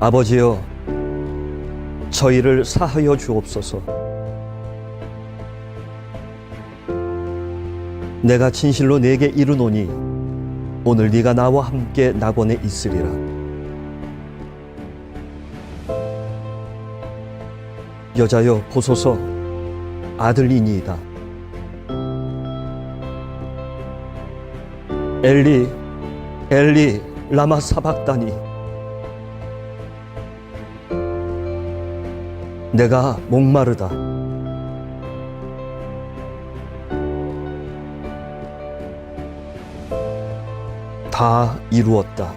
아버지여, 저희를 사하여 주옵소서. 내가 진실로 네게 이르노니 오늘 네가 나와 함께 낙원에 있으리라. 여자여 보소서, 아들이니이다. 엘리 엘리 라마 사박다니. 내가 목마르다. 다 이루었다.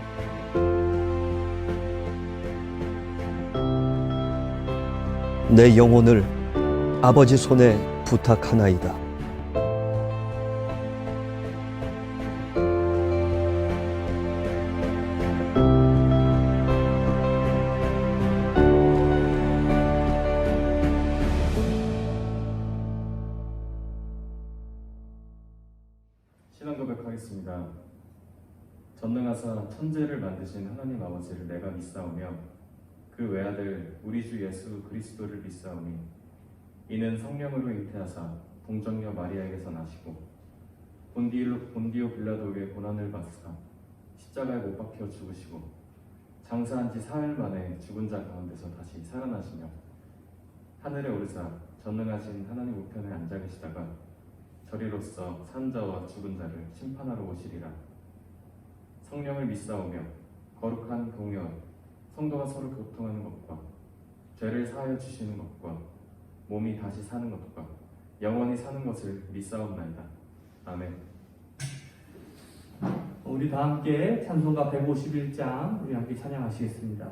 내 영혼을 아버지 손에 부탁하나이다. 신앙 고백하겠습니다. 전능하사 천재를 만드신 하나님 아버지를 내가 믿사오며 그 외아들 우리 주 예수 그리스도를 믿사오니 이는 성령으로 잉태하사 동정녀 마리아에게서 나시고 본디오 빌라도에게 고난을 받으사 십자가에 못 박혀 죽으시고 장사한 지 사흘 만에 죽은 자 가운데서 다시 살아나시며 하늘에 오르사 전능하신 하나님 우편에 앉아 계시다가 저리로서 산 자와 죽은 자를 심판하러 오시리라. 성령을 믿사오며 거룩한 공연, 성도가 서로 교통하는 것과 죄를 사하여 주시는 것과 몸이 다시 사는 것과 영원히 사는 것을 믿사옵나이다. 아멘. 우리 다 함께 찬송가 151장 우리 함께 찬양하시겠습니다.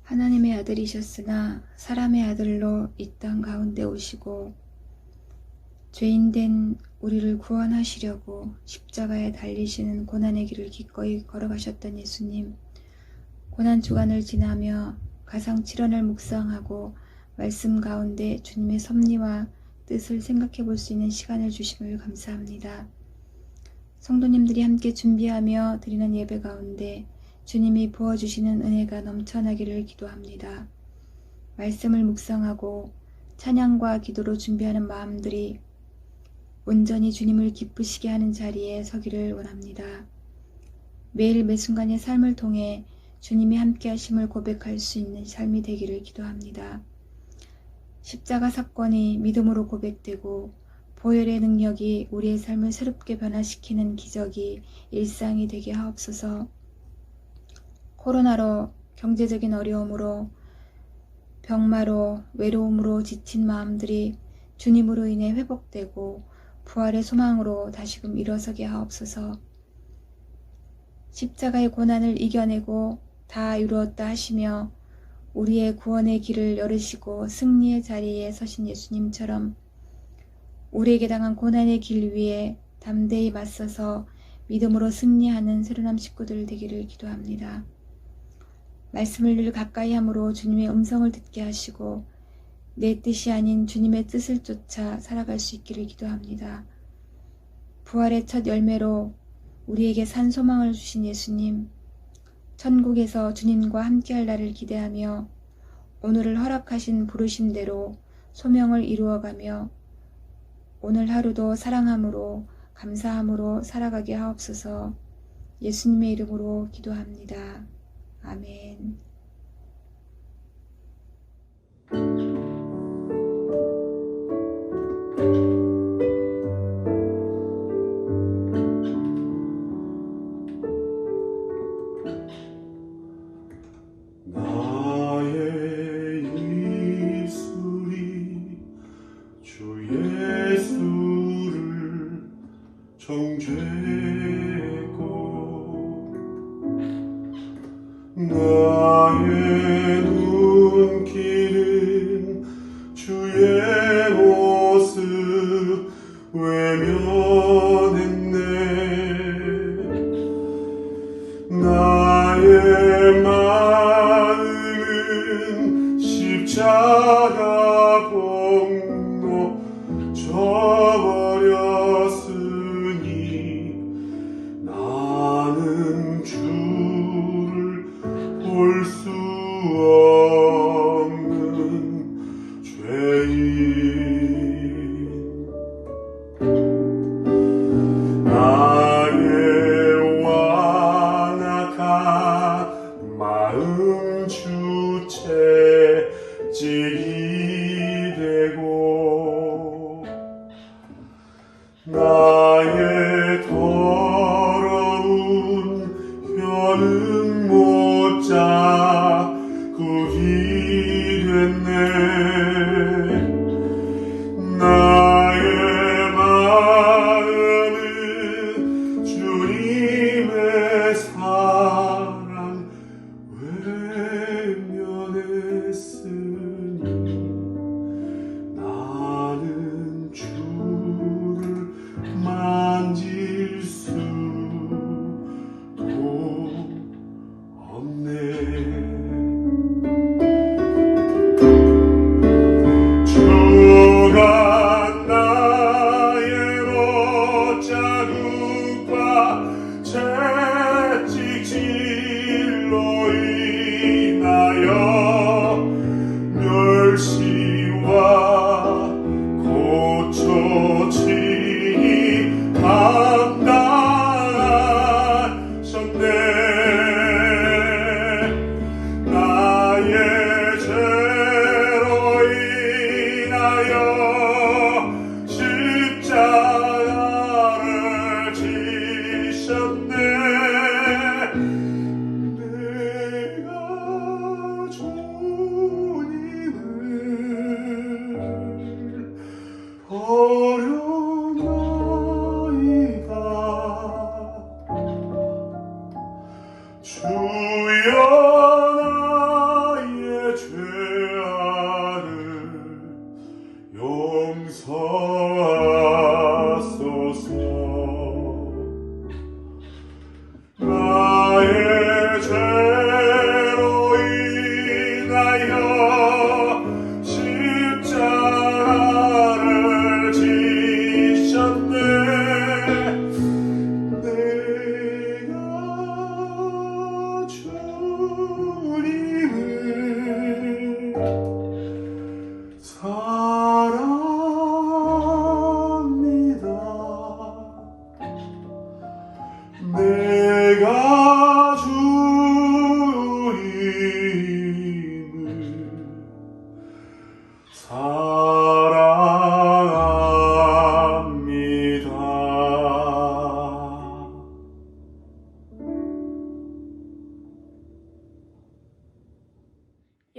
하나님의 아들이셨으나 사람의 아들로 이 땅 가운데 오시고 죄인된 우리를 구원하시려고 십자가에 달리시는 고난의 길을 기꺼이 걸어가셨던 예수님, 고난 주간을 지나며 가상칠언을 묵상하고 말씀 가운데 주님의 섭리와 뜻을 생각해 볼 수 있는 시간을 주심을 감사합니다. 성도님들이 함께 준비하며 드리는 예배 가운데 주님이 부어주시는 은혜가 넘쳐나기를 기도합니다. 말씀을 묵상하고 찬양과 기도로 준비하는 마음들이 온전히 주님을 기쁘시게 하는 자리에 서기를 원합니다. 매일 매순간의 삶을 통해 주님이 함께 하심을 고백할 수 있는 삶이 되기를 기도합니다. 십자가 사건이 믿음으로 고백되고 보혈의 능력이 우리의 삶을 새롭게 변화시키는 기적이 일상이 되게 하옵소서. 코로나로, 경제적인 어려움으로, 병마로, 외로움으로 지친 마음들이 주님으로 인해 회복되고 부활의 소망으로 다시금 일어서게 하옵소서. 십자가의 고난을 이겨내고 다 이루었다 하시며 우리의 구원의 길을 열으시고 승리의 자리에 서신 예수님처럼 우리에게 당한 고난의 길 위에 담대히 맞서서 믿음으로 승리하는 새로남 식구들 되기를 기도합니다. 말씀을 늘 가까이 함으로 주님의 음성을 듣게 하시고 내 뜻이 아닌 주님의 뜻을 쫓아 살아갈 수 있기를 기도합니다. 부활의 첫 열매로 우리에게 산 소망을 주신 예수님, 천국에서 주님과 함께할 날을 기대하며 오늘을 허락하신 부르심대로 소명을 이루어가며 오늘 하루도 사랑함으로 감사함으로 살아가게 하옵소서. 예수님의 이름으로 기도합니다. 아멘. 나의 입술이 주 예수를 정죄했고 나의 눈길은 주의 모습 외면했네. 나의 마음은 십자가 공로 져버렸으니 나는 주를 볼 수 없는 죄인. 나의 완악한 마음 주체직이 되고 나의 더러운 혀는 못자 국이 됐네. 나의 마음은 주님의 사랑 외면했으니 나는 주를 만질 수도 없네. 주가 나의 못자국과 채찍질로 인하여 멸시와 고초치니 감당하셨네.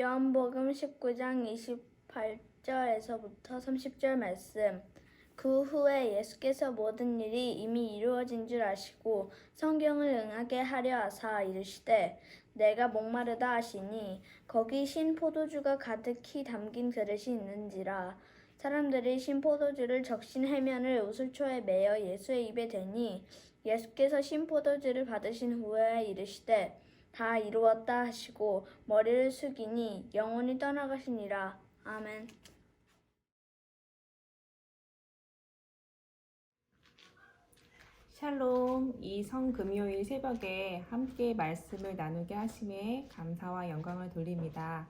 요한복음 19장 28절에서부터 30절 말씀. 그 후에 예수께서 모든 일이 이미 이루어진 줄 아시고 성경을 응하게 하려 하사 이르시되 내가 목마르다 하시니 거기 신 포도주가 가득히 담긴 그릇이 있는지라. 사람들이 신 포도주를 적신 해면을 우슬초에 매어 예수의 입에 대니 예수께서 신 포도주를 받으신 후에 이르시되 다 이루었다 하시고 머리를 숙이니 영혼이 떠나가시니라. 아멘. 샬롬, 이 성금요일 새벽에 함께 말씀을 나누게 하심에 감사와 영광을 돌립니다.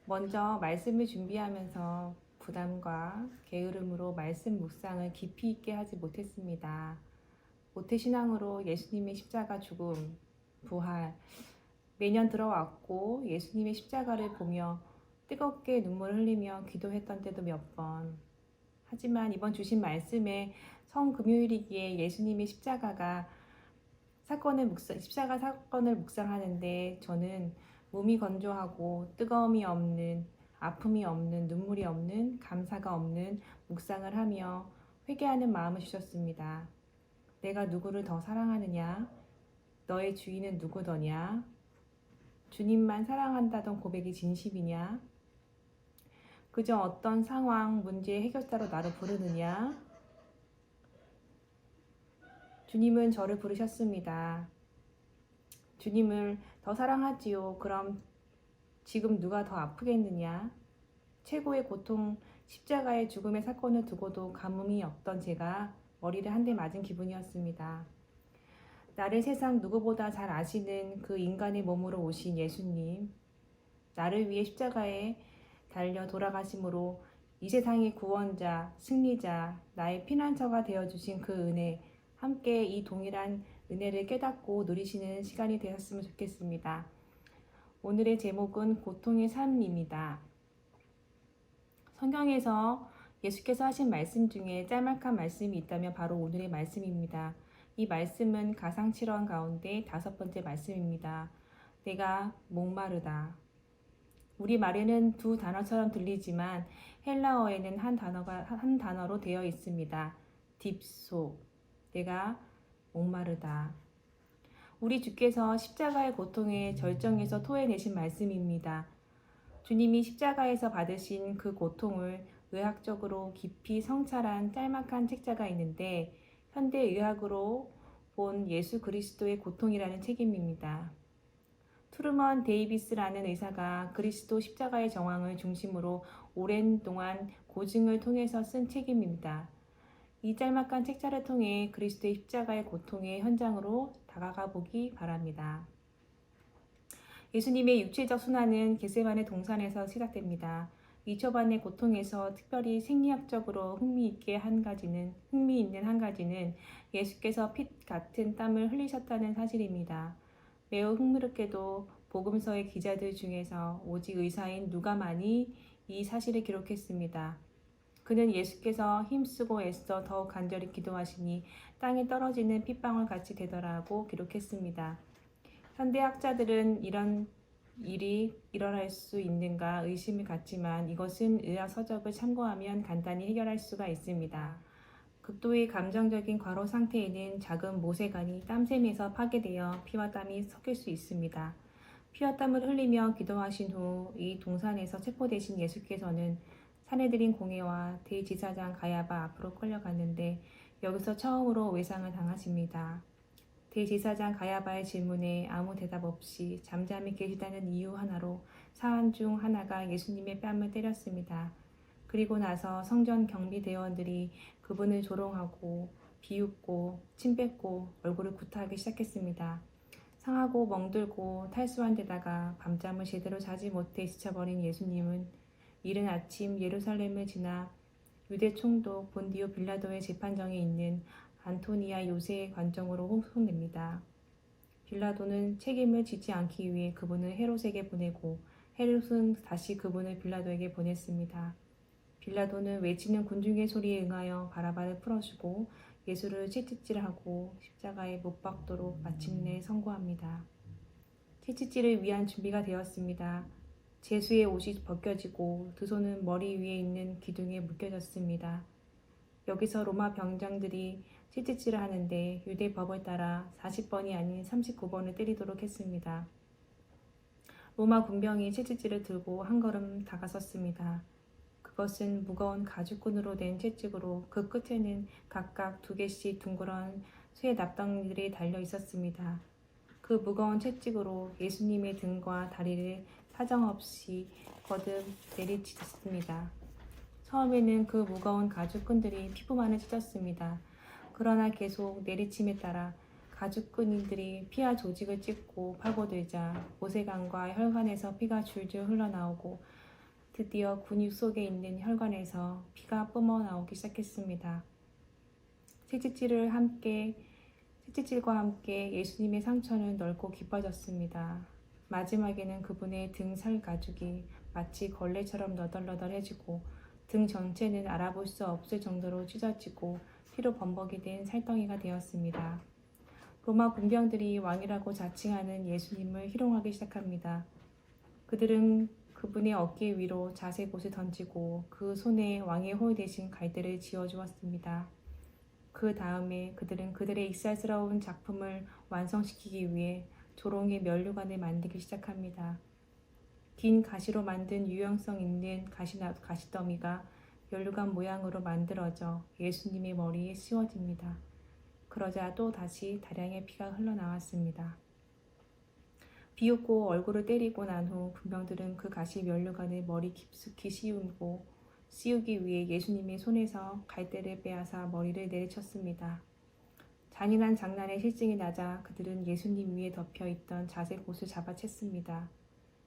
먼저 말씀을 준비하면서 부담과 게으름으로 말씀 묵상을 깊이 있게 하지 못했습니다. 모태신앙으로 예수님의 십자가 죽음, 부활, 매년 들어왔고 예수님의 십자가를 보며 뜨겁게 눈물을 흘리며 기도했던 때도 몇 번. 하지만 이번 주신 말씀에 성금요일이기에 예수님의 십자가 사건을 묵상하는데 저는 몸이 건조하고 뜨거움이 없는, 아픔이 없는, 눈물이 없는, 감사가 없는 묵상을 하며 회개하는 마음을 주셨습니다. 내가 누구를 더 사랑하느냐? 너의 주인은 누구더냐? 주님만 사랑한다던 고백이 진심이냐? 그저 어떤 상황, 문제의 해결자로 나를 부르느냐? 주님은 저를 부르셨습니다. 주님을 더 사랑하지요. 그럼 지금 누가 더 아프겠느냐? 최고의 고통, 십자가의 죽음의 사건을 두고도 가뭄이 없던 제가 머리를 한 대 맞은 기분이었습니다. 나를 세상 누구보다 잘 아시는 그 인간의 몸으로 오신 예수님, 나를 위해 십자가에 달려 돌아가심으로 이 세상의 구원자, 승리자, 나의 피난처가 되어주신 그 은혜, 함께 이 동일한 은혜를 깨닫고 누리시는 시간이 되었으면 좋겠습니다. 오늘의 제목은 고통의 삶입니다. 성경에서 예수께서 하신 말씀 중에 짤막한 말씀이 있다면 바로 오늘의 말씀입니다. 이 말씀은 가상칠언 가운데 5번째 말씀입니다. 내가 목마르다. 우리 말에는 두 단어처럼 들리지만 헬라어에는 한 단어로 되어 있습니다. 딥소. 내가 목마르다. 우리 주께서 십자가의 고통의 절정에서 토해내신 말씀입니다. 주님이 십자가에서 받으신 그 고통을 의학적으로 깊이 성찰한 짤막한 책자가 있는데 현대의학으로 본 예수 그리스도의 고통이라는 책임입니다. 투르먼 데이비스라는 의사가 그리스도 십자가의 정황을 중심으로 오랜 동안 고증을 통해서 쓴 책임입니다. 이 짤막한 책자를 통해 그리스도의 십자가의 고통의 현장으로 다가가 보기 바랍니다. 예수님의 육체적 순환은 겟세마네 동산에서 시작됩니다. 이 초반의 고통에서 특별히 생리학적으로 흥미있는 한 가지는 예수께서 핏 같은 땀을 흘리셨다는 사실입니다. 매우 흥미롭게도 복음서의 기자들 중에서 오직 의사인 누가만이 이 사실을 기록했습니다. 그는 예수께서 힘쓰고 애써 더욱 간절히 기도하시니 땅에 떨어지는 핏방울 같이 되더라고 기록했습니다. 현대학자들은 이런 일이 일어날 수 있는가 의심을 갖지만 이것은 의학 서적을 참고하면 간단히 해결할 수가 있습니다. 극도의 감정적인 과로 상태에는 작은 모세관이 땀샘에서 파괴되어 피와 땀이 섞일 수 있습니다. 피와 땀을 흘리며 기도하신 후 이 동산에서 체포되신 예수께서는 사내들인 공회와 대지사장 가야바 앞으로 끌려갔는데 여기서 처음으로 외상을 당하십니다. 대지사장 가야바의 질문에 아무 대답 없이 잠잠히 계시다는 이유 하나로 사한 중 하나가 예수님의 뺨을 때렸습니다. 그리고 나서 성전 경비대원들이 그분을 조롱하고 비웃고 침 뱉고 얼굴을 구타하기 시작했습니다. 상하고 멍들고 탈수한 데다가 밤잠을 제대로 자지 못해 지쳐버린 예수님은 이른 아침 예루살렘을 지나 유대 총독 본디오 빌라도의 재판정에 있는 안토니아 요새의 관정으로 호송됩니다. 빌라도는 책임을 지지 않기 위해 그분을 헤롯에게 보내고 헤롯은 다시 그분을 빌라도에게 보냈습니다. 빌라도는 외치는 군중의 소리에 응하여 바라바를 풀어주고 예수를 채찍질하고 십자가에 못 박도록 마침내 선고합니다. 채찍질을 위한 준비가 되었습니다. 제수의 옷이 벗겨지고 두 손은 머리 위에 있는 기둥에 묶여졌습니다. 여기서 로마 병장들이 채찍질을 하는데 유대 법을 따라 40번이 아닌 39번을 때리도록 했습니다. 로마 군병이 채찍질을 들고 한 걸음 다가섰습니다. 그것은 무거운 가죽끈으로 된 채찍으로 그 끝에는 각각 2개씩 둥그런 쇠 납덩이들이 달려 있었습니다. 그 무거운 채찍으로 예수님의 등과 다리를 사정없이 거듭 내리쳤습니다. 처음에는 그 무거운 가죽끈들이 피부만을 찢었습니다. 그러나 계속 내리침에 따라 가죽끈들이 피와 조직을 찢고 파고들자 모세관과 혈관에서 피가 줄줄 흘러나오고 드디어 근육 속에 있는 혈관에서 피가 뿜어나오기 시작했습니다. 채찍질과 함께 예수님의 상처는 넓고 깊어졌습니다. 마지막에는 그분의 등 살 가죽이 마치 걸레처럼 너덜너덜해지고 등 전체는 알아볼 수 없을 정도로 찢어지고 피로 범벅이 된 살덩이가 되었습니다. 로마 군병들이 왕이라고 자칭하는 예수님을 희롱하기 시작합니다. 그들은 그분의 어깨 위로 자색옷을 던지고 그 손에 왕의 홀 대신 갈대를 쥐어주었습니다. 그 다음에 그들은 그들의 익살스러운 작품을 완성시키기 위해 조롱의 면류관을 만들기 시작합니다. 긴 가시로 만든 유연성 있는 가시더미가 면류관 모양으로 만들어져 예수님의 머리에 씌워집니다. 그러자 또 다시 다량의 피가 흘러나왔습니다. 비웃고 얼굴을 때리고 난 후 군병들은 그 가시 면류관을 머리 깊숙이 씌우기 위해 예수님의 손에서 갈대를 빼앗아 머리를 내리쳤습니다. 잔인한 장난에 실증이 나자 그들은 예수님 위에 덮여있던 자색 옷을 잡아챘습니다.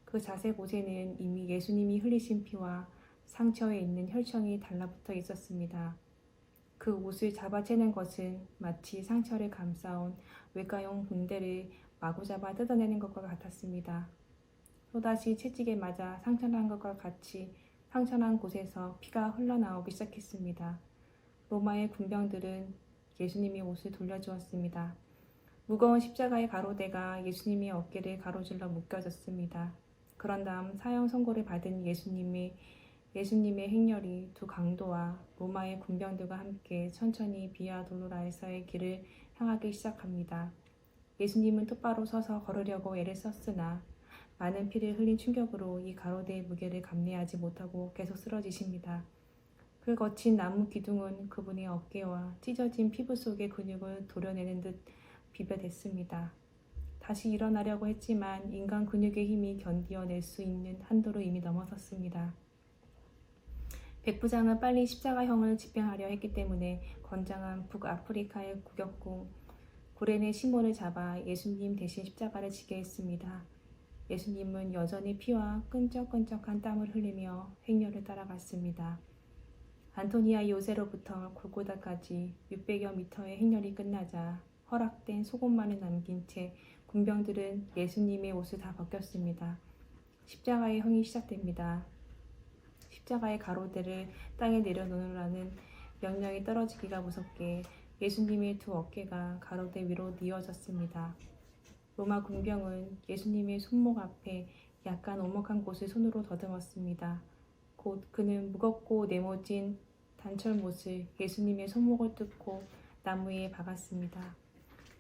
그 자색 옷에는 이미 예수님이 흘리신 피와 상처에 있는 혈청이 달라붙어 있었습니다. 그 옷을 잡아채는 것은 마치 상처를 감싸온 외과용 붕대를 마구잡아 뜯어내는 것과 같았습니다. 또다시 채찍에 맞아 상처난 것과 같이 상처난 곳에서 피가 흘러나오기 시작했습니다. 로마의 군병들은 예수님의 옷을 돌려주었습니다. 무거운 십자가의 가로대가 예수님의 어깨를 가로질러 묶여졌습니다. 그런 다음 사형 선고를 받은 예수님의 행렬이 두 강도와 로마의 군병들과 함께 천천히 비아 돌로라에서의 길을 향하기 시작합니다. 예수님은 똑바로 서서 걸으려고 애를 썼으나 많은 피를 흘린 충격으로 이 가로대의 무게를 감내하지 못하고 계속 쓰러지십니다. 그 거친 나무 기둥은 그분의 어깨와 찢어진 피부 속의 근육을 도려내는 듯 비벼댔습니다. 다시 일어나려고 했지만 인간 근육의 힘이 견디어낼 수 있는 한도를 이미 넘어섰습니다. 백부장은 빨리 십자가형을 집행하려 했기 때문에 건장한 북아프리카의 구격공 구레네 시몬을 잡아 예수님 대신 십자가를 지게 했습니다. 예수님은 여전히 피와 끈적끈적한 땀을 흘리며 행렬을 따라갔습니다. 안토니아 요새로부터 골고다까지 600여 미터의 행렬이 끝나자 허락된 속옷만을 남긴 채 군병들은 예수님의 옷을 다 벗겼습니다. 십자가의 형이 시작됩니다. 십자가의 가로대를 땅에 내려놓으라는 명령이 떨어지기가 무섭게 예수님의 두 어깨가 가로대 위로 뉘어졌습니다. 로마 군병은 예수님의 손목 앞에 약간 오목한 곳을 손으로 더듬었습니다. 곧 그는 무겁고 네모진 단철못을 예수님의 손목을 뜯고 나무에 박았습니다.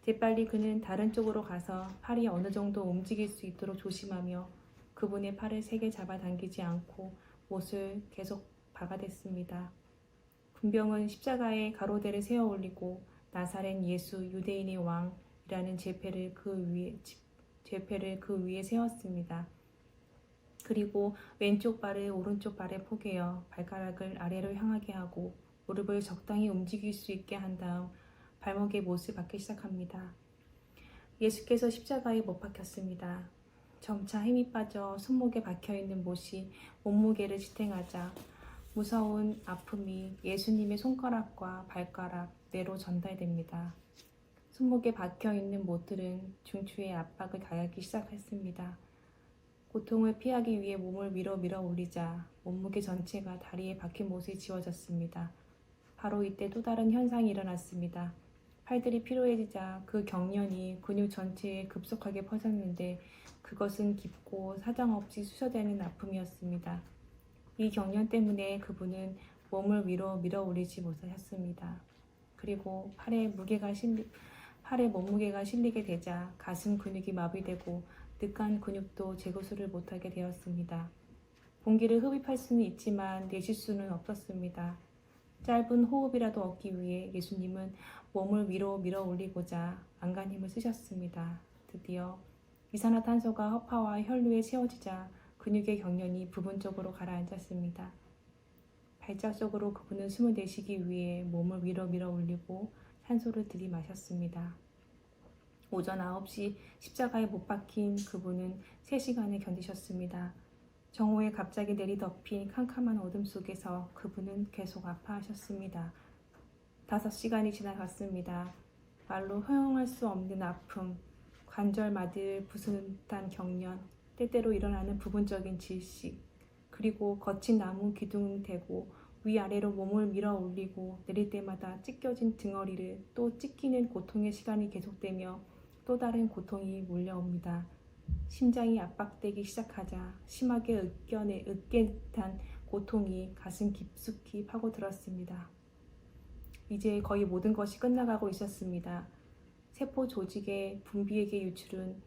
재빨리 그는 다른 쪽으로 가서 팔이 어느 정도 움직일 수 있도록 조심하며 그분의 팔을 세게 잡아당기지 않고 못을 계속 박아댔습니다. 군병은 십자가에 가로대를 세워 올리고 나사렛 예수 유대인의 왕이라는 제패를 그 위에 세웠습니다. 그리고 왼쪽 발을 오른쪽 발에 포개어 발가락을 아래로 향하게 하고 무릎을 적당히 움직일 수 있게 한 다음 발목에 못을 박기 시작합니다. 예수께서 십자가에 못 박혔습니다. 점차 힘이 빠져 손목에 박혀있는 못이 몸무게를 지탱하자 무서운 아픔이 예수님의 손가락과 발가락, 뇌로 전달됩니다. 손목에 박혀있는 못들은 중추의 압박을 가하기 시작했습니다. 고통을 피하기 위해 몸을 밀어 올리자 몸무게 전체가 다리에 박힌 못에 지워졌습니다. 바로 이때 또 다른 현상이 일어났습니다. 팔들이 피로해지자 그 경련이 근육 전체에 급속하게 퍼졌는데 그것은 깊고 사정없이 수셔대는 아픔이었습니다. 이 경련 때문에 그분은 몸을 위로 밀어 올리지 못하셨습니다. 그리고 팔에 몸무게가 실리게 되자 가슴 근육이 마비되고 늑간 근육도 재구수를 못하게 되었습니다. 공기를 흡입할 수는 있지만 내쉴 수는 없었습니다. 짧은 호흡이라도 얻기 위해 예수님은 몸을 위로 밀어 올리고자 안간힘을 쓰셨습니다. 드디어 이산화탄소가 허파와 혈류에 채워지자 근육의 경련이 부분적으로 가라앉았습니다. 발작 속으로 그분은 숨을 내쉬기 위해 몸을 위로 밀어 올리고 산소를 들이마셨습니다. 오전 9시 십자가에 못 박힌 그분은 3시간을 견디셨습니다. 정오에 갑자기 내리덮인 캄캄한 어둠 속에서 그분은 계속 아파하셨습니다. 5시간이 지나갔습니다. 말로 허용할 수 없는 아픔, 관절마디를 부수는 듯한 경련, 때때로 일어나는 부분적인 질식, 그리고 거친 나무 기둥이 되고 위아래로 몸을 밀어 올리고 내릴 때마다 찢겨진 등허리를 또 찢기는 고통의 시간이 계속되며 또 다른 고통이 몰려옵니다. 심장이 압박되기 시작하자 심하게 으깨 듯한 고통이 가슴 깊숙이 파고들었습니다. 이제 거의 모든 것이 끝나가고 있었습니다. 세포 조직의 분비액의 유출은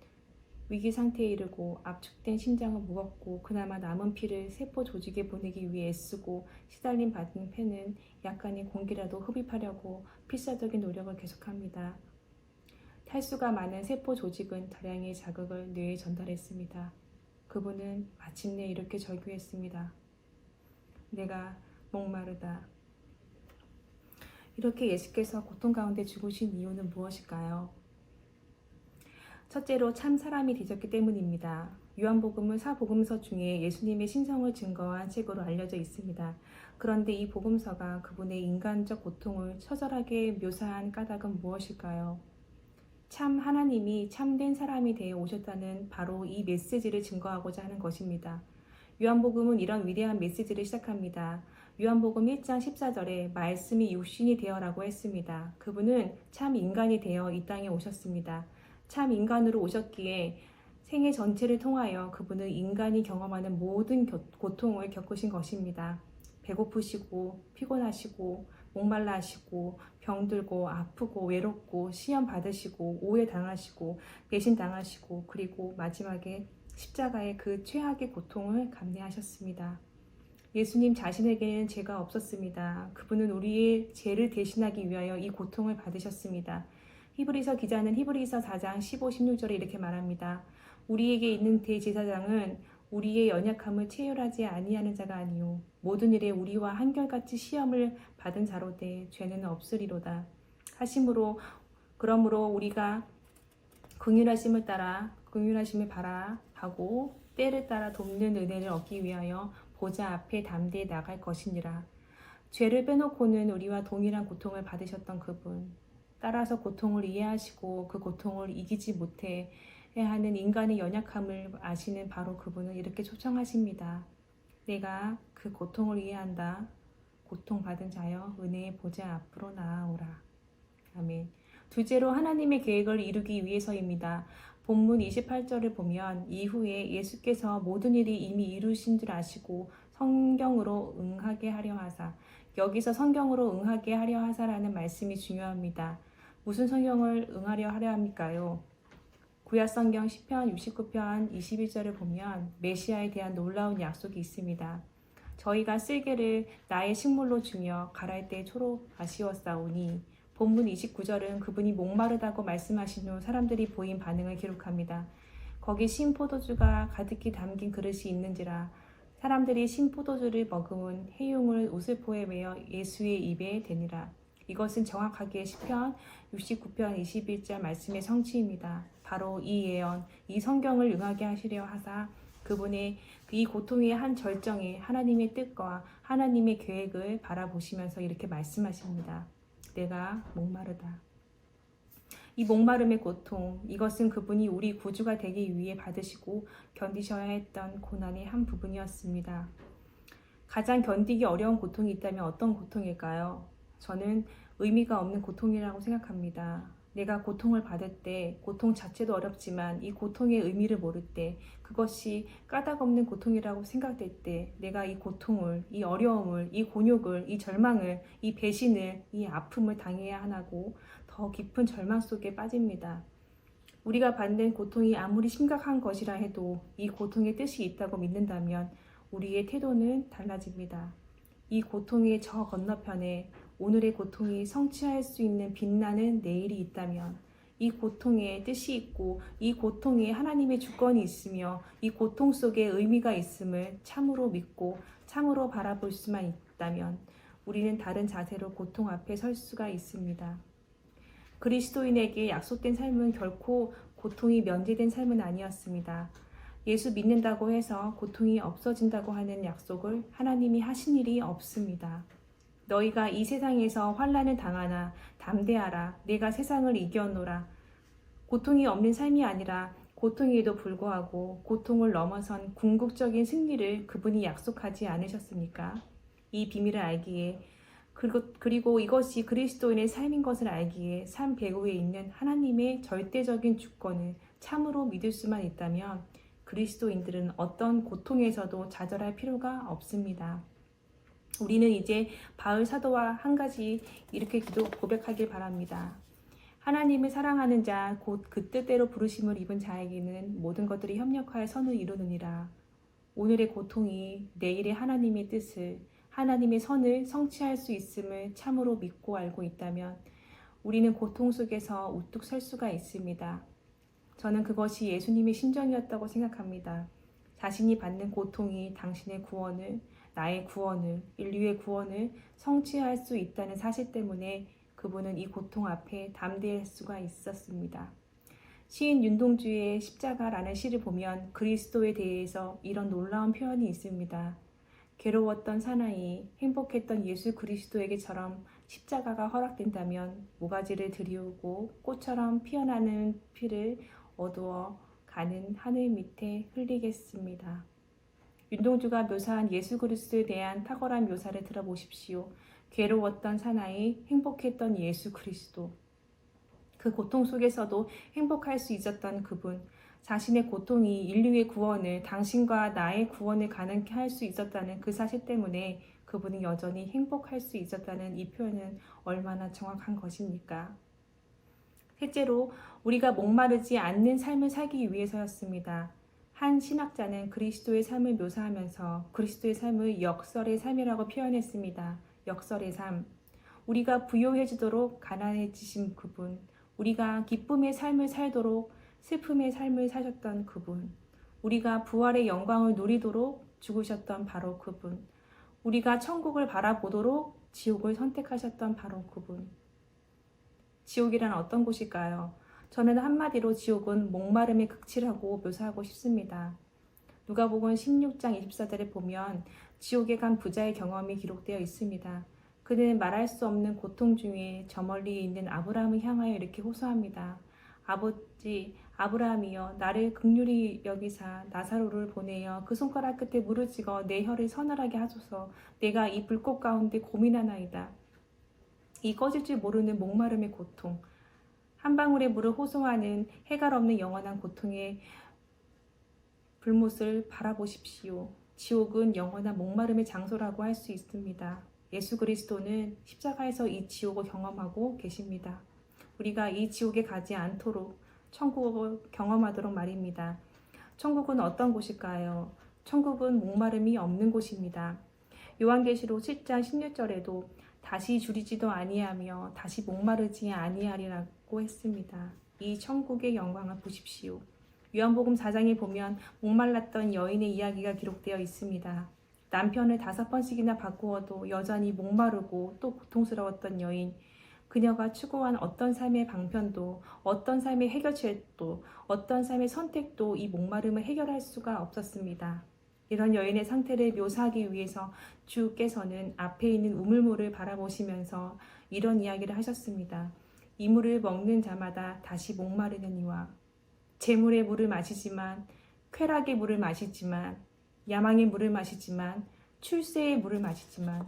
위기 상태에 이르고 압축된 심장은 무겁고 그나마 남은 피를 세포 조직에 보내기 위해 애쓰고 시달림 받은 폐는 약간의 공기라도 흡입하려고 필사적인 노력을 계속합니다. 탈수가 많은 세포 조직은 다량의 자극을 뇌에 전달했습니다. 그분은 마침내 이렇게 절규했습니다. 내가 목마르다. 이렇게 예수께서 고통 가운데 죽으신 이유는 무엇일까요? 첫째로 참 사람이 되셨기 때문입니다. 요한복음은 사복음서 중에 예수님의 신성을 증거한 책으로 알려져 있습니다. 그런데 이 복음서가 그분의 인간적 고통을 처절하게 묘사한 까닭은 무엇일까요? 참 하나님이 참된 사람이 되어 오셨다는 바로 이 메시지를 증거하고자 하는 것입니다. 요한복음은 이런 위대한 메시지를 시작합니다. 요한복음 1장 14절에 말씀이 육신이 되어라고 했습니다. 그분은 참 인간이 되어 이 땅에 오셨습니다. 참 인간으로 오셨기에 생애 전체를 통하여 그분은 인간이 경험하는 모든 고통을 겪으신 것입니다. 배고프시고 피곤하시고 목말라 하시고 병들고 아프고 외롭고 시험 받으시고 오해 당하시고 배신 당하시고 그리고 마지막에 십자가의 그 최악의 고통을 감내하셨습니다. 예수님 자신에게는 죄가 없었습니다. 그분은 우리의 죄를 대신하기 위하여 이 고통을 받으셨습니다. 히브리서 기자는 히브리서 4장 15, 16절에 이렇게 말합니다. 우리에게 있는 대제사장은 우리의 연약함을 체휼하지 아니하는 자가 아니요 모든 일에 우리와 한결같이 시험을 받은 자로되 죄는 없으리로다 하심으로 그러므로 우리가 긍휼하심을 바라 하고 때를 따라 돕는 은혜를 얻기 위하여 보좌 앞에 담대히 나갈 것이니라. 죄를 빼놓고는 우리와 동일한 고통을 받으셨던 그분, 따라서 고통을 이해하시고 그 고통을 이기지 못해 하는 인간의 연약함을 아시는 바로 그분은 이렇게 초청하십니다. 내가 그 고통을 이해한다. 고통받은 자여 은혜의 보좌 앞으로 나아오라. 아멘. 둘째로 하나님의 계획을 이루기 위해서입니다. 본문 28절을 보면 이후에 예수께서 모든 일이 이미 이루신 줄 아시고 성경으로 응하게 하려 하사, 여기서 성경으로 응하게 하려 하사라는 말씀이 중요합니다. 무슨 성경을 응하려 하려 합니까요? 구약성경 시편 69편 21절을 보면 메시아에 대한 놀라운 약속이 있습니다. 저희가 쓸개를 나의 식물로 주며 갈할 때 초록 아쉬웠사오니. 본문 29절은 그분이 목마르다고 말씀하신 후 사람들이 보인 반응을 기록합니다. 거기 신 포도주가 가득히 담긴 그릇이 있는지라 사람들이 신 포도주를 머금은 해용을 우슬포에 매어 예수의 입에 대니라. 이것은 정확하게 시편 69편 21절 말씀의 성취입니다. 바로 이 예언, 이 성경을 응하게 하시려 하사 그분의 이 고통의 한 절정에 하나님의 뜻과 하나님의 계획을 바라보시면서 이렇게 말씀하십니다. 내가 목마르다. 이 목마름의 고통, 이것은 그분이 우리 구주가 되기 위해 받으시고 견디셔야 했던 고난의 한 부분이었습니다. 가장 견디기 어려운 고통이 있다면 어떤 고통일까요? 저는 의미가 없는 고통이라고 생각합니다. 내가 고통을 받을 때 고통 자체도 어렵지만 이 고통의 의미를 모를 때 그것이 까닭없는 고통이라고 생각될 때 내가 이 고통을, 이 어려움을, 이 곤욕을, 이 절망을, 이 배신을, 이 아픔을 당해야 하고 더 깊은 절망 속에 빠집니다. 우리가 받는 고통이 아무리 심각한 것이라 해도 이 고통의 뜻이 있다고 믿는다면 우리의 태도는 달라집니다. 이 고통의 저 건너편에 오늘의 고통이 성취할 수 있는 빛나는 내일이 있다면 이 고통에 뜻이 있고 이 고통에 하나님의 주권이 있으며 이 고통 속에 의미가 있음을 참으로 믿고 참으로 바라볼 수만 있다면 우리는 다른 자세로 고통 앞에 설 수가 있습니다. 그리스도인에게 약속된 삶은 결코 고통이 면제된 삶은 아니었습니다. 예수 믿는다고 해서 고통이 없어진다고 하는 약속을 하나님이 하신 일이 없습니다. 너희가 이 세상에서 환난을 당하나 담대하라. 내가 세상을 이겨노라. 고통이 없는 삶이 아니라 고통에도 불구하고 고통을 넘어선 궁극적인 승리를 그분이 약속하지 않으셨습니까? 이 비밀을 알기에 그리고 이것이 그리스도인의 삶인 것을 알기에 삶 배후에 있는 하나님의 절대적인 주권을 참으로 믿을 수만 있다면 그리스도인들은 어떤 고통에서도 좌절할 필요가 없습니다. 우리는 이제 바울 사도와 한 가지 이렇게 고백하길 바랍니다. 하나님을 사랑하는 자 곧 그 뜻대로 부르심을 입은 자에게는 모든 것들이 협력하여 선을 이루느니라. 오늘의 고통이 내일의 하나님의 뜻을 하나님의 선을 성취할 수 있음을 참으로 믿고 알고 있다면 우리는 고통 속에서 우뚝 설 수가 있습니다. 저는 그것이 예수님의 심정이었다고 생각합니다. 자신이 받는 고통이 당신의 구원을, 나의 구원을, 인류의 구원을 성취할 수 있다는 사실 때문에 그분은 이 고통 앞에 담대할 수가 있었습니다. 시인 윤동주의 십자가라는 시를 보면 그리스도에 대해서 이런 놀라운 표현이 있습니다. 괴로웠던 사나이, 행복했던 예수 그리스도에게처럼 십자가가 허락된다면 모가지를 들이우고 꽃처럼 피어나는 피를 어두워 가는 하늘 밑에 흘리겠습니다. 윤동주가 묘사한 예수 그리스도에 대한 탁월한 묘사를 들어보십시오. 괴로웠던 사나이, 행복했던 예수 그리스도. 그 고통 속에서도 행복할 수 있었던 그분, 자신의 고통이 인류의 구원을, 당신과 나의 구원을 가능케 할 수 있었다는 그 사실 때문에 그분은 여전히 행복할 수 있었다는 이 표현은 얼마나 정확한 것입니까? 셋째로 우리가 목마르지 않는 삶을 살기 위해서였습니다. 한 신학자는 그리스도의 삶을 묘사하면서 그리스도의 삶을 역설의 삶이라고 표현했습니다. 역설의 삶. 우리가 부요해지도록 가난해지신 그분, 우리가 기쁨의 삶을 살도록 슬픔의 삶을 사셨던 그분, 우리가 부활의 영광을 누리도록 죽으셨던 바로 그분, 우리가 천국을 바라보도록 지옥을 선택하셨던 바로 그분. 지옥이란 어떤 곳일까요? 저는 한마디로 지옥은 목마름의 극치라고 묘사하고 싶습니다. 누가복음 16장 24절에 보면 지옥에 간 부자의 경험이 기록되어 있습니다. 그는 말할 수 없는 고통 중에 저 멀리 있는 아브라함을 향하여 이렇게 호소합니다. 아버지 아브라함이여 나를 긍휼히 여기사 나사로를 보내어 그 손가락 끝에 물을 찍어 내 혀를 서늘하게 하소서. 내가 이 불꽃 가운데 고민하나이다. 이 꺼질 줄 모르는 목마름의 고통, 한 방울의 물을 호소하는 해갈 없는 영원한 고통의 불못을 바라보십시오. 지옥은 영원한 목마름의 장소라고 할 수 있습니다. 예수 그리스도는 십자가에서 이 지옥을 경험하고 계십니다. 우리가 이 지옥에 가지 않도록 천국을 경험하도록 말입니다. 천국은 어떤 곳일까요? 천국은 목마름이 없는 곳입니다. 요한계시록 7장 16절에도 다시 줄이지도 아니하며 다시 목마르지 아니하리라고 했습니다. 이 천국의 영광을 보십시오. 요한복음 4장에 보면 목말랐던 여인의 이야기가 기록되어 있습니다. 남편을 5번씩이나 바꾸어도 여전히 목마르고 또 고통스러웠던 여인, 그녀가 추구한 어떤 삶의 방편도, 어떤 삶의 해결책도, 어떤 삶의 선택도 이 목마름을 해결할 수가 없었습니다. 이런 여인의 상태를 묘사하기 위해서 주께서는 앞에 있는 우물물을 바라보시면서 이런 이야기를 하셨습니다. 이 물을 먹는 자마다 다시 목마르느니와 재물의 물을 마시지만, 쾌락의 물을 마시지만, 야망의 물을 마시지만, 출세의 물을 마시지만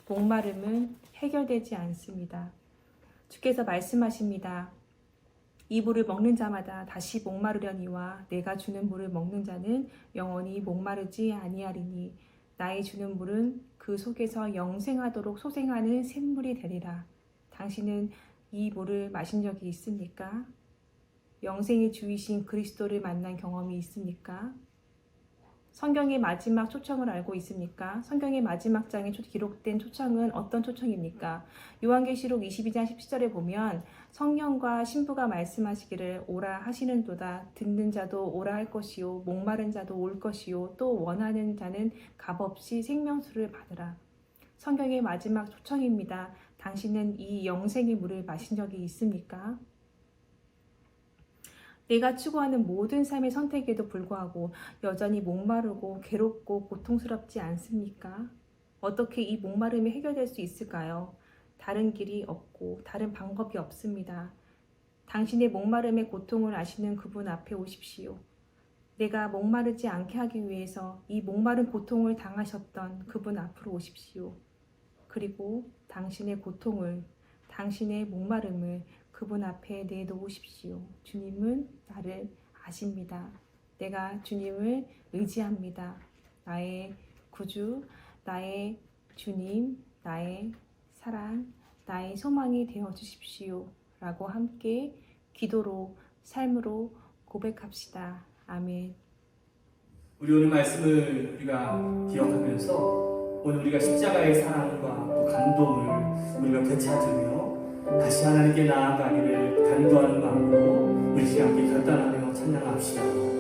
목마름은 해결되지 않습니다. 주께서 말씀하십니다. 이 물을 먹는 자마다 다시 목마르려니와 내가 주는 물을 먹는 자는 영원히 목마르지 아니하리니 나의 주는 물은 그 속에서 영생하도록 소생하는 샘물이 되리라. 당신은 이 물을 마신 적이 있습니까? 영생의 주이신 그리스도를 만난 경험이 있습니까? 성경의 마지막 초청을 알고 있습니까? 성경의 마지막 장에 기록된 초청은 어떤 초청입니까? 요한계시록 22장 17절에 보면 성령과 신부가 말씀하시기를 오라 하시는도다. 듣는 자도 오라 할 것이요 목마른 자도 올 것이요 또 원하는 자는 값없이 생명수를 받으라. 성경의 마지막 초청입니다. 당신은 이 영생의 물을 마신 적이 있습니까? 내가 추구하는 모든 삶의 선택에도 불구하고 여전히 목마르고 괴롭고 고통스럽지 않습니까? 어떻게 이 목마름이 해결될 수 있을까요? 다른 길이 없고 다른 방법이 없습니다. 당신의 목마름의 고통을 아시는 그분 앞에 오십시오. 내가 목마르지 않게 하기 위해서 이 목마른 고통을 당하셨던 그분 앞으로 오십시오. 그리고 당신의 고통을, 당신의 목마름을 그분 앞에 내놓으십시오. 주님은 나를 아십니다. 내가 주님을 의지합니다. 나의 구주, 나의 주님, 나의 사랑, 나의 소망이 되어 주십시오. 라고 함께 기도로, 삶으로 고백합시다. 아멘. 우리 오늘 말씀을 우리가 기억하면서 오늘 우리가 십자가의 사랑과 또 감동을 우리가 되찾으며 다시 하나님께 나아가기를 간구하는 마음으로 우리 함께 결단하며 찬양합시다.